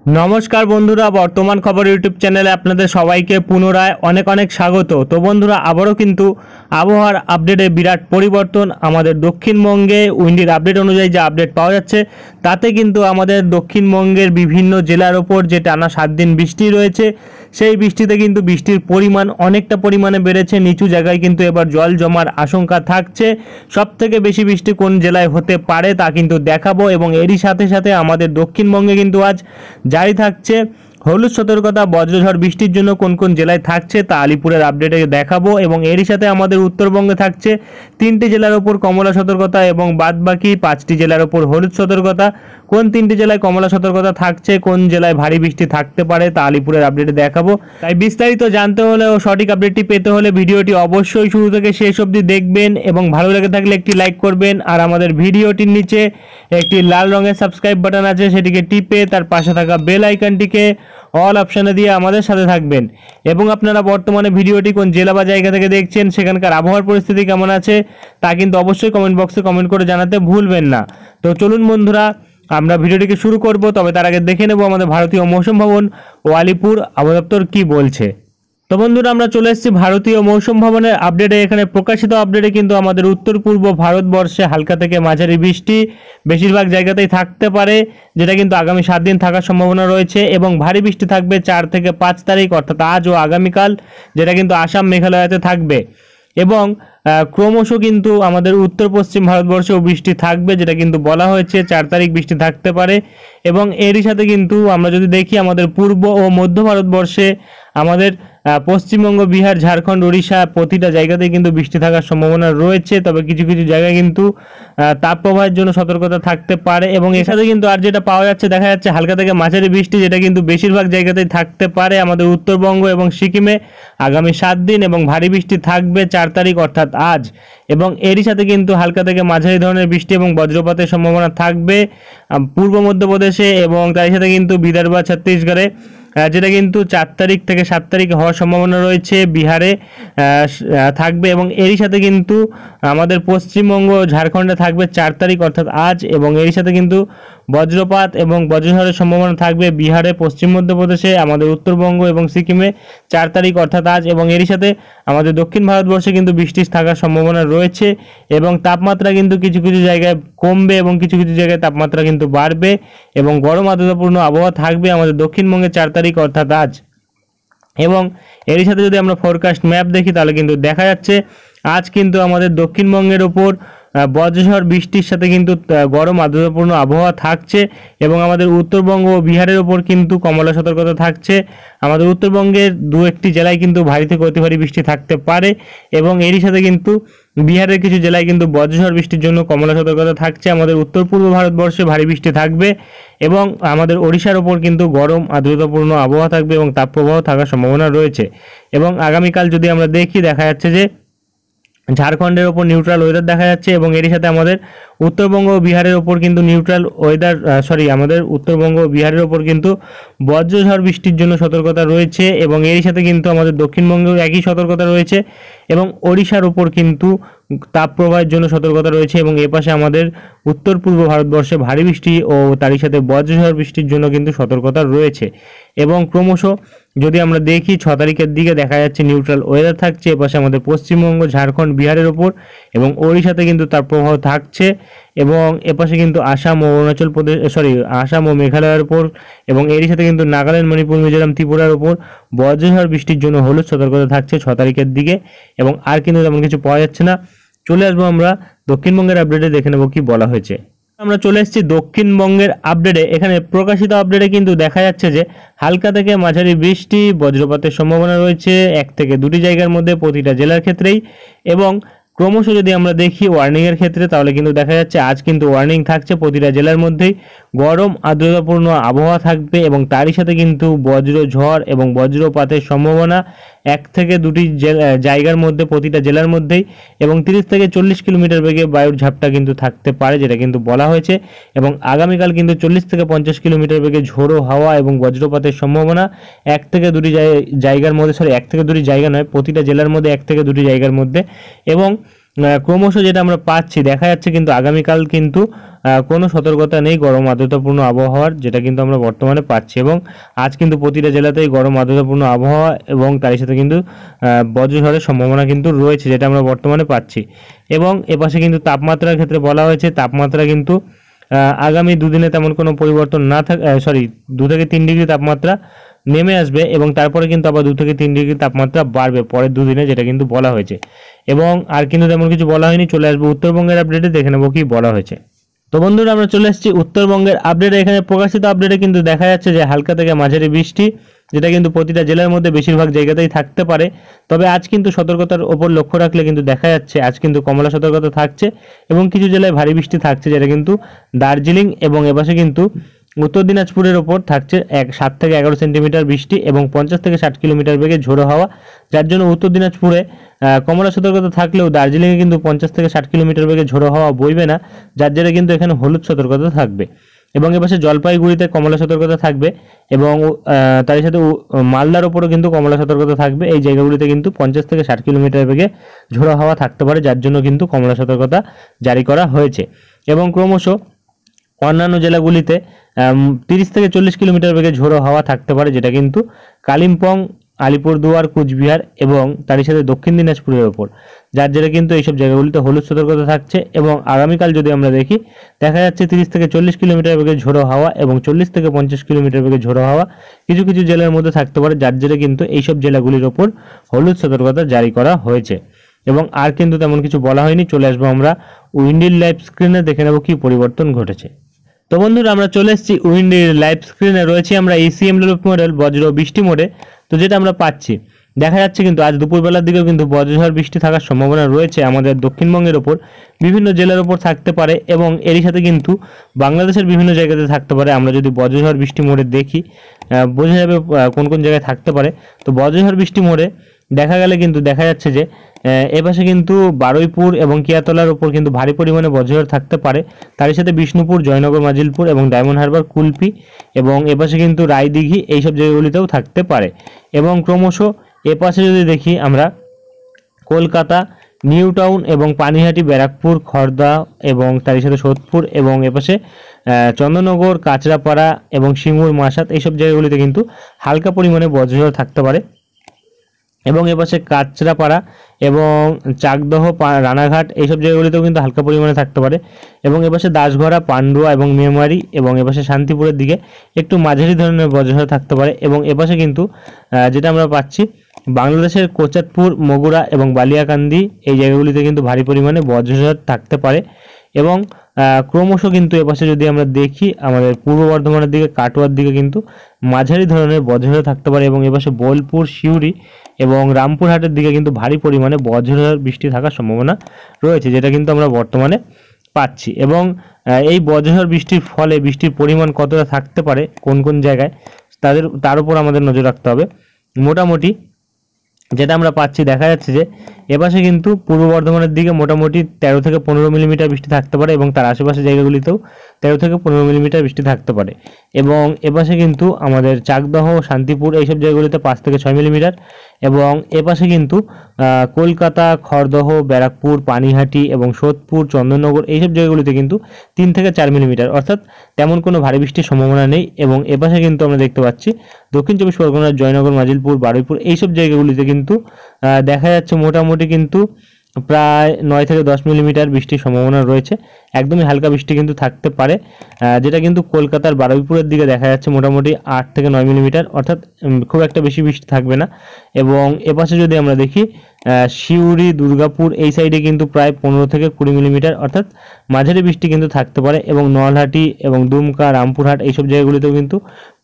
নমস্কার বন্ধুরা, বর্তমান খবর ইউটিউব চ্যানেলে আপনাদের সবাইকে পুনরায় অনেক অনেক স্বাগত। তো বন্ধুরা, আবারও কিন্তু আবহাওয়ার আপডেটে বিরাট পরিবর্তন। আমাদের দক্ষিণবঙ্গে উইন্ডির আপডেট অনুযায়ী যে আপডেট পাওয়া যাচ্ছে তাতে কিন্তু আমাদের দক্ষিণবঙ্গের বিভিন্ন জেলার ওপর যে টানা 7 দিন বৃষ্টি রয়েছে, সেই বৃষ্টিতে কিন্তু বৃষ্টির পরিমাণ অনেকটা পরিমাণে বেড়েছে। নিচু জায়গায় কিন্তু এবার জল জমার আশঙ্কা থাকছে। সবথেকে বেশি বৃষ্টি কোন জেলায় হতে পারে তা কিন্তু দেখাবো, এবং এরই সাথে সাথে আমাদের দক্ষিণবঙ্গে কিন্তু আজ জারি থাকছে হলুদ সতর্কতা। বজ্রঝড় বৃষ্টির জন্য কোন কোন জেলায় থাকছে তা আলিপুরের আপডেটে দেখাবো, এবং এরই সাথে আমাদের উত্তরবঙ্গে থাকছে 3টি জেলার ওপর কমলা সতর্কতা এবং বাদবাকি 5টি জেলার ওপর হলুদ সতর্কতা। কোন 3টি জেলায় কমলা সতর্কতা থাকছে, কোন জেলায় ভারী বৃষ্টি থাকতে পারে তা আলিপুরের আপডেটে দেখাবো। তাই বিস্তারিত জানতে হলে ও সঠিক আপডেটটি পেতে হলে ভিডিওটি অবশ্যই শুরু থেকে শেষ অবধি দেখবেন, এবং ভালো লেগে থাকলে একটি লাইক করবেন। আর আমাদের ভিডিওটির নিচে একটি লাল রঙের সাবস্ক্রাইব বাটন আছে, সেটিকে টিপে তার পাশে থাকা বেল আইকনটিকে অল অপশানে দিয়ে আমাদের সাথে থাকবেন। এবং আপনারা বর্তমানে ভিডিওটি কোন জেলা বা জায়গা থেকে দেখছেন, সেখানকার আবহাওয়ার পরিস্থিতি কেমন আছে তা কিন্তু অবশ্যই কমেন্ট বক্সে কমেন্ট করে জানাতে ভুলবেন না। তো চলুন বন্ধুরা, আমরা ভিডিওটিকে শুরু করব। তবে তার আগে দেখে নেব আমাদের ভারতীয় মৌসুম ভবন ও আলিপুর আবহাওয়া দপ্তর কী বলছে। তো বন্ধুরা, আমরা চলে এসেছি ভারতীয় মৌসুম ভবনের আপডেটে। এখানে প্রকাশিত আপডেটে কিন্তু আমাদের উত্তর পূর্ব ভারতবর্ষে হালকা থেকে মাঝারি বৃষ্টি বেশিরভাগ জায়গাতেই থাকতে পারে, যেটা কিন্তু আগামী 7 দিন থাকার সম্ভাবনা রয়েছে। এবং ভারী বৃষ্টি থাকবে 4 থেকে 5 তারিখ, অর্থাৎ আজ ও আগামীকাল, যেটা কিন্তু আসাম মেঘালয়তে থাকবে। এবং ক্রমশ কিন্তু আমাদের উত্তর পশ্চিম ভারতবর্ষেও বৃষ্টি থাকবে, যেটা কিন্তু বলা হয়েছে 4 তারিখ বৃষ্টি থাকতে পারে। এবং এরই সাথে কিন্তু আমরা যদি দেখি আমাদের পূর্ব ও মধ্য ভারতবর্ষে আমাদের পশ্চিমবঙ্গ, বিহার, ঝাড়খণ্ড, উড়িষ্যা প্রতিটা জায়গাতেই কিন্তু বৃষ্টি থাকার সম্ভাবনা রয়েছে। তবে কিছু কিছু জায়গায় কিন্তু তাপপ্রবাহের জন্য সতর্কতা থাকতে পারে। এবং এর সাথে কিন্তু আর যেটা পাওয়া যাচ্ছে, দেখা যাচ্ছে হালকা থেকে মাঝারি বৃষ্টি, যেটা কিন্তু বেশিরভাগ জায়গাতেই থাকতে পারে আমাদের উত্তরবঙ্গ এবং সিকিমে আগামী 7 দিন। এবং ভারী বৃষ্টি থাকবে 4 তারিখ অর্থাৎ আজ। এবং এরই সাথে কিন্তু হালকা থেকে মাঝারি ধরনের বৃষ্টি এবং বজ্রপাতের সম্ভাবনা থাকবে পূর্ব মধ্যপ্রদেশে, এবং তার সাথে কিন্তু বিদর্ভ, ছত্তিশগড়ে, যেটা কিন্তু 4 তারিখ থেকে 7 তারিখ হওয়ার সম্ভাবনা রয়েছে। বিহারে থাকবে, এবং এরই সাথে কিন্তু আমাদের পশ্চিমবঙ্গ, ঝাড়খণ্ডে থাকবে 4 তারিখ অর্থাৎ আজ। এবং এরই সাথে কিন্তু বজ্রপাত এবং বজ্রঝড়ের সম্ভাবনা থাকবে বিহারে, পশ্চিম মধ্যপ্রদেশে, আমাদের উত্তরবঙ্গ এবং সিকিমে 4 তারিখ অর্থাৎ আজ। এবং এরই সাথে আমাদের দক্ষিণ ভারতবর্ষে কিন্তু বৃষ্টি থাকার সম্ভাবনা রয়েছে। এবং তাপমাত্রা কিন্তু কিছু কিছু জায়গায় কমবে এবং কিছু কিছু জায়গায় তাপমাত্রা কিন্তু বাড়বে, এবং গরম আর্দ্রতাপূর্ণ আবহাওয়া থাকবে আমাদের দক্ষিণবঙ্গে 4 তারিখ অর্থাৎ আজ। এবং এরই সাথে যদি আমরা ফোরকাস্ট ম্যাপ দেখি, তাহলে কিন্তু দেখা যাচ্ছে আজ কিন্তু আমাদের দক্ষিণবঙ্গের ওপর বজ্রঝড় বৃষ্টির সাথে কিন্তু গরম আর্দ্রতাপূর্ণ আবহাওয়া থাকছে। এবং আমাদের উত্তরবঙ্গ ও বিহারের ওপর কিন্তু কমলা সতর্কতা থাকছে। আমাদের উত্তরবঙ্গের 2-1টি জেলায় কিন্তু ভারী থেকে অতি ভারী বৃষ্টি থাকতে পারে। এবং এরই সাথে কিন্তু বিহারের কিছু জেলায় কিন্তু বজ্রঝড় বৃষ্টির জন্য কমলা সতর্কতা থাকছে। আমাদের উত্তর পূর্ব ভারতবর্ষে ভারী বৃষ্টি থাকবে, এবং আমাদের ওড়িশার ওপর কিন্তু গরম আর্দ্রতাপূর্ণ আবহাওয়া থাকবে এবং তাপপ্রবাহ থাকার সম্ভাবনা রয়েছে। এবং আগামীকাল যদি আমরা দেখি, দেখা যাচ্ছে যে ঝাড়খণ্ডের ওপর নিউট্রাল ওয়েদার দেখা যাচ্ছে। এবং এরই সাথে আমাদের উত্তরবঙ্গ ও বিহারের ওপর কিন্তু নিউট্রাল ওয়েদার, আমাদের উত্তরবঙ্গ ও বিহারের ওপর কিন্তু বজ্রঝড় বৃষ্টির জন্য সতর্কতা রয়েছে। এবং এরই সাথে কিন্তু আমাদের দক্ষিণবঙ্গেও একই সতর্কতা রয়েছে, এবং ওড়িশার ওপর কিন্তু তাপপ্রবাহের জন্য সতর্কতা রয়েছে। এবং এপাশে আমাদের উত্তর পূর্ব ভারতবর্ষে ভারী বৃষ্টি ও তারই সাথে বজ্রঝড় বৃষ্টির জন্য কিন্তু সতর্কতা রয়েছে। এবং ক্রমশ যদি আমরা দেখি 6 তারিখের দিকে দেখা যাচ্ছে নিউট্রাল ওয়েদার থাকছে এপাশে আমাদের পশ্চিমবঙ্গ, ঝাড়খণ্ড, বিহারের ওপর, এবং ওড়িশাতে কিন্তু তার প্রভাব থাকছে। এবং এপাশে কিন্তু আসাম ও অরুণাচল প্রদেশ, আসাম ও মেঘালয়ের ওপর, এবং এরই সাথে কিন্তু নাগাল্যান্ড, মণিপুর, মিজোরাম, ত্রিপুরার ওপর বজ্রঝড় বৃষ্টির জন্য হলুদ সতর্কতা থাকছে 6 তারিখের দিকে। এবং আর কিন্তু তেমন কিছু পাওয়া যাচ্ছে না। চলে আসবো আমরা দক্ষিণবঙ্গের আপডেটে, দেখে নেবো কি বলা হয়েছে। আমরা চলে এসেছি দক্ষিণবঙ্গের আপডেটে। এখানে প্রকাশিত আপডেটে কিন্তু দেখা যাচ্ছে যে হালকা থেকে মাঝারি বৃষ্টি, বজ্রপাতের সম্ভাবনা রয়েছে 1 থেকে 2টি জায়গার মধ্যে প্রতিটা জেলার ক্ষেত্রেই। এবং ক্রমশ যদি আমরা দেখি ওয়ার্নিংয়ের ক্ষেত্রে, তাহলে কিন্তু দেখা যাচ্ছে আজ কিন্তু ওয়ার্নিং থাকছে প্রতিটা জেলার মধ্যেই। গরম আর্দ্রতাপূর্ণ আবহাওয়া থাকবে, এবং তারই সাথে কিন্তু বজ্রঝড় এবং বজ্রপাতের সম্ভাবনা 1 থেকে 2টি জায়গার মধ্যে প্রতিটা জেলার মধ্যেই। এবং 30 থেকে 40 কিলোমিটার বেগে বায়ুর ঝাপটা কিন্তু থাকতে পারে, যেটা কিন্তু বলা হয়েছে। এবং আগামীকাল কিন্তু 40 থেকে 50 কিলোমিটার বেগে ঝোড়ো হাওয়া এবং বজ্রপাতের সম্ভাবনা 1 থেকে 2টি জায়গার মধ্যে, 1 থেকে 2টি জায়গা নয়, প্রতিটা জেলার মধ্যে 1 থেকে 2টি জায়গার মধ্যে। এবং ক্রমশ যেটা আমরা পাচ্ছি দেখা যাচ্ছে কিন্তু আগামীকাল কিন্তু কোনো সতর্কতা নেই গরম আর্দ্রতাপূর্ণ আবহাওয়ার, যেটা কিন্তু আমরা বর্তমানে পাচ্ছি। এবং আজ কিন্তু প্রতিটা জেলাতেই গরম আর্দ্রতাপূর্ণ আবহাওয়া এবং তারই সাথে কিন্তু বজ্রঝড়ের সম্ভাবনা কিন্তু রয়েছে, যেটা আমরা বর্তমানে পাচ্ছি। এবং এপাশে কিন্তু তাপমাত্রার ক্ষেত্রে বলা হয়েছে তাপমাত্রা কিন্তু আগামী দুদিনে তেমন কোনো পরিবর্তন না থাকে, 2 থেকে 3 ডিগ্রি তাপমাত্রা নেমে আসবে এবং তারপরে কিন্তু আবার 2 থেকে 3 ডিগ্রি তাপমাত্রা বাড়বে পরের দুদিনে, যেটা কিন্তু বলা হয়েছে। এবং আর কিন্তু তেমন কিছু বলা হয়নি। চলে আসবো উত্তরবঙ্গের আপডেটে, দেখে নেবো কি বলা হয়েছে। তো বন্ধুরা আমরা চলে এসেছি উত্তরবঙ্গের আপডেটে। এখানে প্রকাশিত আপডেটে কিন্তু দেখা যাচ্ছে যে হালকা থেকে মাঝারি বৃষ্টি, যেটা কিন্তু প্রতিটা জেলার মধ্যে বেশিরভাগ জায়গাতেই থাকতে পারে। তবে আজ কিন্তু সতর্কতার ওপর লক্ষ্য রাখলে কিন্তু দেখা যাচ্ছে আজ কিন্তু কমলা সতর্কতা থাকছে এবং কিছু জেলায় ভারী বৃষ্টি থাকছে, যেটা কিন্তু দার্জিলিং এবং এপাশে কিন্তু উত্তর দিনাজপুরের ওপর থাকছে 7 থেকে 11 সেন্টিমিটার বৃষ্টি এবং 50 থেকে 60 কিলোমিটার বেগে ঝোড়ো হাওয়া, যার জন্য উত্তর দিনাজপুরে কমলা সতর্কতা থাকলেও দার্জিলিংয়ে কিন্তু 50 থেকে 60 কিলোমিটার বেগে ঝোড়ো হাওয়া বইবে না, যার জেরে কিন্তু এখানে হলুদ সতর্কতা থাকবে। এবং এপাশে জলপাইগুড়িতে কমলা সতর্কতা থাকবে এবং তার সাথে মালদার ওপরও কিন্তু কমলা সতর্কতা থাকবে। এই জায়গাগুলিতে কিন্তু 50 থেকে 60 কিলোমিটার বেগে ঝোড়ো হাওয়া থাকতে পারে, যার জন্য কিন্তু কমলা সতর্কতা জারি করা হয়েছে। এবং ক্রমশ অন্যান্য জেলাগুলিতে 30 থেকে 40 কিলোমিটার বেগে ঝোড়ো হাওয়া থাকতে পারে, যেটা কিন্তু কালিম্পং, আলিপুরদুয়ার, কুচবিহার এবং তারই সাথে দক্ষিণ দিনাজপুরের ওপর, যার জেরে কিন্তু এইসব জায়গাগুলিতে হলুদ সতর্কতা থাকছে। এবং আগামীকাল যদি আমরা দেখি দেখা যাচ্ছে 30 থেকে 40 কিলোমিটার বেগে ঝোড়ো হাওয়া এবং 40 থেকে 50 কিলোমিটার বেগে ঝোড়ো হাওয়া কিছু কিছু জেলার মধ্যে থাকতে পারে, যার জেরে কিন্তু এইসব জেলাগুলির ওপর হলুদ সতর্কতা জারি করা হয়েছে। এবং আর কিন্তু তেমন কিছু বলা হয়নি। চলে আসবো আমরা উইন্ডির লাইভ স্ক্রিনে, দেখে নেবো কি পরিবর্তন ঘটেছে। তো বন্ধুরা আমরা চলে এসেছি উইন্ডির লাইভ স্ক্রিনে, রয়েছে আমরা ECM ডেভেলপ মডেল বজ্র বৃষ্টি মোডে। তো যেটা আমরা পাচ্ছি দেখা যাচ্ছে কিন্তু আজ দুপুরবেলার দিকেও কিন্তু বজ্রঝড় বৃষ্টি থাকার সম্ভাবনা রয়েছে আমাদের দক্ষিণবঙ্গের ওপর, বিভিন্ন জেলার ওপর থাকতে পারে এবং এরই সাথে কিন্তু বাংলাদেশের বিভিন্ন জায়গাতে থাকতে পারে। আমরা যদি বজ্রঝড় বৃষ্টি মোডে দেখি বোঝা যাবে কোন কোন জায়গায় থাকতে পারে। তো বজ্রঝড় বৃষ্টি মোডে দেখা গেলে কিন্তু দেখা যাচ্ছে যে এপাশে কিন্তু বারুইপুর এবং কিয়াতলার উপর কিন্তু ভারী পরিমাণে বজ্রঝড় থাকতে পারে, তার সাথে বিষ্ণুপুর, জয়নগর, মাজিলপুর এবং ডায়মন্ড হারবার, কুলপি এবং এপাশে কিন্তু রায়দিঘি এইসব জায়গাগুলিতেও থাকতে পারে। এবং ক্রমশ এপাশে যদি দেখি আমরা কলকাতা, নিউ টাউন এবং পানিহাটি, ব্যারাকপুর, খড়দা এবং তারই সাথে সোদপুর এবং এপাশে চন্দননগর, কাঁচরাপাড়া এবং সিঙ্গুর, মাসাত এইসব জায়গাগুলিতে কিন্তু হালকা পরিমাণে বজ্রঝড় থাকতে পারে। এবং এপাশে কাঁচরাপাড়া এবং চাকদহ, রানাঘাট এইসব জায়গাগুলিতেও কিন্তু হালকা পরিমাণে থাকতে পারে। এবং এপাশে দাসঘরা, পান্ডুয়া এবং মেমারি এবং এপাশে শান্তিপুরের দিকে একটু মাঝারি ধরনের বজ্রঝড় থাকতে পারে। এবং এপাশে কিন্তু যেটা আমরা পাচ্ছি বাংলাদেশের কোচাতপুর, মগুরা এবং বালিয়াকান্দি এই জায়গাগুলিতে কিন্তু ভারী পরিমাণে বজ্রঝড় থাকতে পারে। এবং ক্রমশ কিন্তু এপাশে যদি আমরা দেখি আমাদের পূর্ব বর্ধমানের দিকে, কাটোয়ার দিকে কিন্তু মাঝারি ধরনের বজ্রঝড় থাকতে পারে। এবং এপাশে বোলপুর, সিউড়ি এবং রামপুরহাটের দিকে কিন্তু ভারী পরিমাণে বজ্রঝড় বৃষ্টি থাকার সম্ভাবনা রয়েছে, যেটা কিন্তু আমরা বর্তমানে পাচ্ছি। এবং এই বজ্রঝড় বৃষ্টির ফলে বৃষ্টির পরিমাণ কতটা থাকতে পারে কোন কোন জায়গায় তার উপর আমাদের নজর রাখতে হবে। মোটামুটি যেটা আমরা পাচ্ছি দেখা যাচ্ছে যে এপাশে কিন্তু পূর্ব বর্ধমানের দিকে মোটামুটি 13 থেকে 15 মিলিমিটার বৃষ্টি থাকতে পারে এবং তার আশেপাশে জায়গাগুলিতেও 13 থেকে 15 মিলিমিটার বৃষ্টি থাকতে পারে। এবং এপাশে কিন্তু আমাদের চাকদহ, শান্তিপুর এইসব জায়গাগুলিতে 5 থেকে 6 মিলিমিটার। এবং এপাশে কিন্তু কলকাতা, খড়দহ, ব্যারাকপুর, পানিহাটি এবং সোদপুর, চন্দননগর এইসব জায়গাগুলিতে কিন্তু 3 থেকে 4 মিলিমিটার, অর্থাৎ তেমন কোনো ভারী বৃষ্টির সম্ভাবনা নেই। এবং এপাশে কিন্তু আমরা দেখতে পাচ্ছি দক্ষিণ চব্বিশ পরগনার জয়নগর, মাজিলপুর, বারুইপুর এইসব জায়গাগুলিতে কিন্তু দেখা যাচ্ছে মোটামুটি কিন্তু প্রায় 9 থেকে 10 মিলিমিটার বৃষ্টির সম্ভাবনা রয়েছে। একদমই হালকা বৃষ্টি কিন্তু থাকতে পারে, যেটা কিন্তু কলকাতার বারুইপুরের দিকে দেখা যাচ্ছে মোটামুটি 8 থেকে 9 মিলিমিটার, অর্থাৎ খুব একটা বেশি বৃষ্টি থাকবে না। এবং এপাশে যদি আমরা দেখি সিউড়ি, দুর্গাপুর এই সাইডে কিন্তু প্রায় 15 থেকে 20 মিলিমিটার, অর্থাৎ মাঝারি বৃষ্টি কিন্তু থাকতে পারে। এবং নলহাটি এবং দুমকা, রামপুরহাট এইসব জায়গাগুলিতেও কিন্তু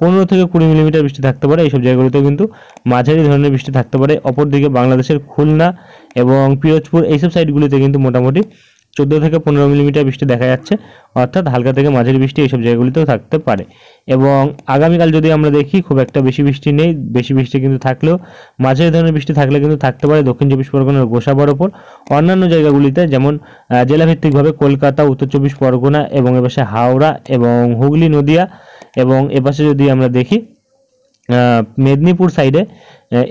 15 থেকে 20 মিলিমিটার বৃষ্টি থাকতে পারে। এইসব জায়গাগুলিতেও কিন্তু মাঝারি ধরনের বৃষ্টি থাকতে পারে। অপরদিকে বাংলাদেশের খুলনা এবং পিরোজপুর এইসব সাইডগুলিতে কিন্তু মোটামুটি 14 থেকে 15 মিলিমিটার বৃষ্টি দেখা যাচ্ছে, অর্থাৎ হালকা থেকে মাঝারি বৃষ্টি এইসব জায়গাগুলিতেও থাকতে পারে। এবং আগামীকাল যদি আমরা দেখি খুব একটা বেশি বৃষ্টি নেই, বেশি বৃষ্টি কিন্তু থাকলেও মাঝারি ধরনের বৃষ্টি থাকলে কিন্তু থাকতে পারে দক্ষিণ চব্বিশ পরগনার গোসাবার ওপর। অন্যান্য জায়গাগুলিতে যেমন জেলাভিত্তিকভাবে কলকাতা, উত্তর চব্বিশ পরগনা এবং এপাশে হাওড়া এবং হুগলি, নদিয়া এবং এপাশে যদি আমরা দেখি মেদিনীপুর সাইডে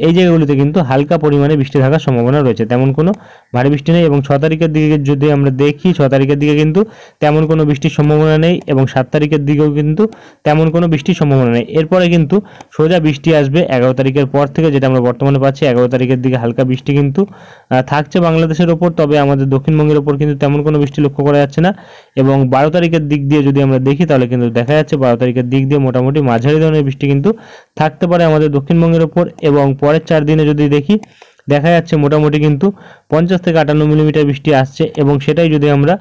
এই জায়গাগুলিতে কিন্তু হালকা পরিমাণে বৃষ্টি থাকার সম্ভাবনা রয়েছে, তেমন কোনো ভারী বৃষ্টি নেই। এবং 6 তারিখের দিকে যদি আমরা দেখি, 6 তারিখের দিকে কিন্তু তেমন কোনো বৃষ্টির সম্ভাবনা নেই এবং 7 তারিখের দিকেও কিন্তু তেমন কোনো বৃষ্টির সম্ভাবনা নেই। এরপরে কিন্তু সোজা বৃষ্টি আসবে 11 তারিখের পর থেকে, যেটা আমরা বর্তমানে পাচ্ছি। 11 তারিখের দিকে হালকা বৃষ্টি কিন্তু থাকছে বাংলাদেশের ওপর, তবে আমাদের দক্ষিণবঙ্গের ওপর কিন্তু তেমন কোনো বৃষ্টি লক্ষ্য করা যাচ্ছে না। এবং 12 তারিখের দিক দিয়ে যদি আমরা দেখি তাহলে কিন্তু দেখা যাচ্ছে 12 তারিখের দিক দিয়ে মোটামুটি মাঝারি ধরনের বৃষ্টি কিন্তু থাকতে পারে আমাদের দক্ষিণবঙ্গের ওপর। এবং পরের 4 দিনে যদি দেখি, দেখা যাচ্ছে মোটামুটি কিন্তু 50 থেকে 58 মিলিমিটার বৃষ্টি আসছে। এবং সেটাই যদি আমরা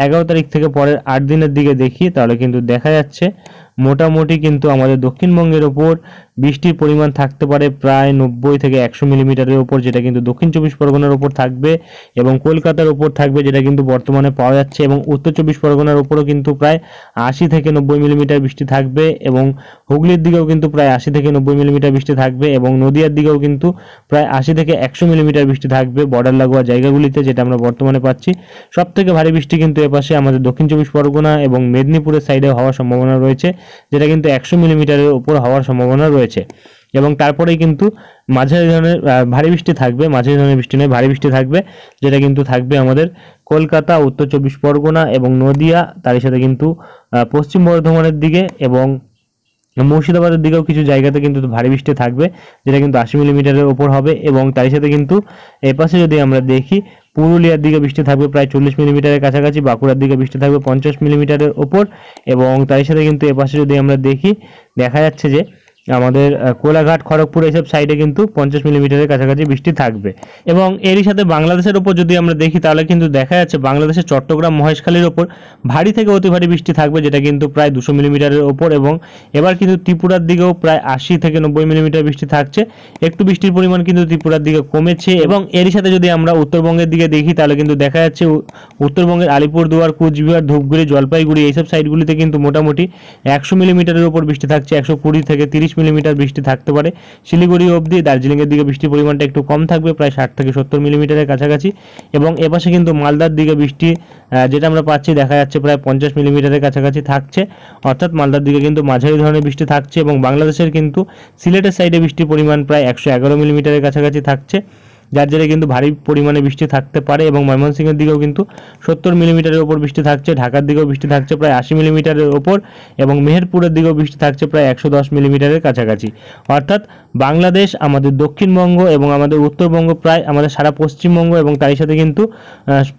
11 তারিখ থেকে পরের 8 দিনের দিকে দেখি তাহলে কিন্তু দেখা যাচ্ছে মোটামুটি কিন্তু আমাদের দক্ষিণবঙ্গের ওপর বৃষ্টির পরিমাণ থাকতে পারে প্রায় 90 থেকে 100 মিলিমিটারের ওপর, যেটা কিন্তু দক্ষিণ 24 পরগনার ওপর থাকবে এবং কলকাতার ওপর থাকবে, যেটা কিন্তু বর্তমানে পাওয়া যাচ্ছে। এবং উত্তর 24 পরগনার ওপরও কিন্তু প্রায় 80 থেকে 90 মিলিমিটার বৃষ্টি থাকবে এবং হুগলির দিকেও কিন্তু প্রায় 80 থেকে 90 মিলিমিটার বৃষ্টি থাকবে এবং নদিয়ার দিকেও কিন্তু প্রায় 80 থেকে 100 মিলিমিটার বৃষ্টি থাকবে বর্ডার লাগোয়া জায়গাগুলিতে, যেটা আমরা বর্তমানে পাচ্ছি। সব থেকে ভারী বৃষ্টি কিন্তু এপাশে আমাদের দক্ষিণ 24 পরগনা এবং মেদিনীপুরের সাইডে হওয়ার সম্ভাবনা রয়েছে, যেটা কিন্তু 100 মিলিমিটারের উপর হওয়ার সম্ভাবনা রয়েছে। এবং তারপরেই কিন্তু মাঝারি ধরনের ভারী বৃষ্টি থাকবে, মাঝারি ধরনের বৃষ্টি নয় ভারী বৃষ্টি থাকবে, যেটা কিন্তু থাকবে আমাদের কলকাতা, উত্তর 24 পরগনা এবং নদিয়া, তার সাথে কিন্তু পশ্চিম বর্ধমানের দিকে এবং মুর্শিদাবাদের দিকেও কিছু জায়গাতে কিন্তু ভারী বৃষ্টি থাকবে, যেটা কিন্তু 80 মিলিমিটারের ওপর হবে। এবং তার সাথে কিন্তু এপাশে যদি আমরা দেখি, পুরুলিয়ার দিকে বৃষ্টি থাকবে প্রায় 40 মিলিমিটারের কাছাকাছি, বাঁকুড়ার দিকে বৃষ্টি থাকবে 50 মিলিমিটারের ওপর। এবং তার সাথে কিন্তু এপাশে যদি আমরা দেখি, দেখা যাচ্ছে যে আমাদের কোলাঘাট, খড়গপুর এইসব সাইডে কিন্তু 50 মিলিমিটারের কাছাকাছি বৃষ্টি থাকবে। এবং এরই সাথে বাংলাদেশের ওপর যদি আমরা দেখি তাহলে কিন্তু দেখা যাচ্ছে বাংলাদেশের চট্টগ্রাম, মহেশখালীর ওপর ভারী থেকে অতি ভারী বৃষ্টি থাকবে, যেটা কিন্তু প্রায় 200 মিলিমিটারের ওপর। এবং এবার কিন্তু ত্রিপুরার দিকেও প্রায় 80 থেকে 90 মিলিমিটার বৃষ্টি থাকছে, একটু বৃষ্টির পরিমাণ কিন্তু ত্রিপুরার দিকে কমেছে। এবং এরই সাথে যদি আমরা উত্তরবঙ্গের দিকে দেখি তাহলে কিন্তু দেখা যাচ্ছে উত্তরবঙ্গের আলিপুরদুয়ার, কুচবিহার, ধূপগুড়ি, জলপাইগুড়ি এইসব সাইডগুলিতে কিন্তু মোটামুটি 100 মিলিমিটারের ওপর বৃষ্টি থাকছে, 120 থেকে 30 মিলিমিটার বৃষ্টি থাকতে পারে শিলিগুড়ি অবধি। দার্জিলিংয়ের দিকে বৃষ্টির পরিমাণটা একটু কম থাকবে, প্রায় 60 থেকে 70 মিলিমিটারের কাছাকাছি। এবং এপাশে কিন্তু মালদার দিকে বৃষ্টি যেটা আমরা পাচ্ছি দেখা যাচ্ছে প্রায় 50 মিলিমিটারের কাছাকাছি থাকছে, অর্থাৎ মালদার দিকে কিন্তু মাঝারি ধরনের বৃষ্টি থাকছে। এবং বাংলাদেশের কিন্তু সিলেটের সাইডে বৃষ্টির পরিমাণ প্রায় 111 মিলিমিটারের কাছাকাছি থাকছে, যার জেরে কিন্তু ভারী পরিমাণে বৃষ্টি থাকতে পারে। এবং ময়মনসিংহের দিকেও কিন্তু 70 মিলিমিটারের ওপর বৃষ্টি থাকছে, ঢাকার দিকেও বৃষ্টি থাকছে প্রায় 80 মিলিমিটারের ওপর এবং মেহেরপুরের দিকেও বৃষ্টি থাকছে প্রায় 110 মিলিমিটারের কাছাকাছি। অর্থাৎ বাংলাদেশ, আমাদের দক্ষিণবঙ্গ এবং আমাদের উত্তরবঙ্গ, প্রায় আমাদের সারা পশ্চিমবঙ্গ এবং তারই সাথে কিন্তু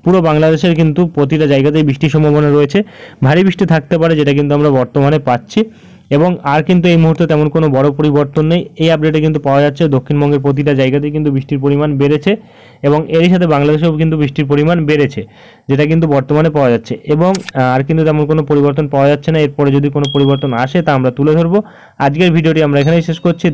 পুরো বাংলাদেশের কিন্তু প্রতিটা জায়গাতেই বৃষ্টির সম্ভাবনা রয়েছে, ভারী বৃষ্টি থাকতে পারে, যেটা কিন্তু আমরা বর্তমানে পাচ্ছি। এবং আর কিন্তু এই মুহূর্তে তেমন কোনো বড় পরিবর্তন নেই। এই আপডেটে কিন্তু পাওয়া যাচ্ছে দক্ষিণবঙ্গের প্রতিটা জায়গাতেই কিন্তু বৃষ্টির পরিমাণ বেড়েছে এবং এরই সাথে বাংলাদেশেও কিন্তু বৃষ্টির পরিমাণ বেড়েছে, যেটা কিন্তু বর্তমানে পাওয়া যাচ্ছে। এবং আর কিন্তু তেমন কোনো পরিবর্তন পাওয়া যাচ্ছে না। এরপরে যদি কোনো পরিবর্তন আসে তা আমরা তুলে ধরবো। আজকের ভিডিওটি আমরা এখানেই শেষ করছি।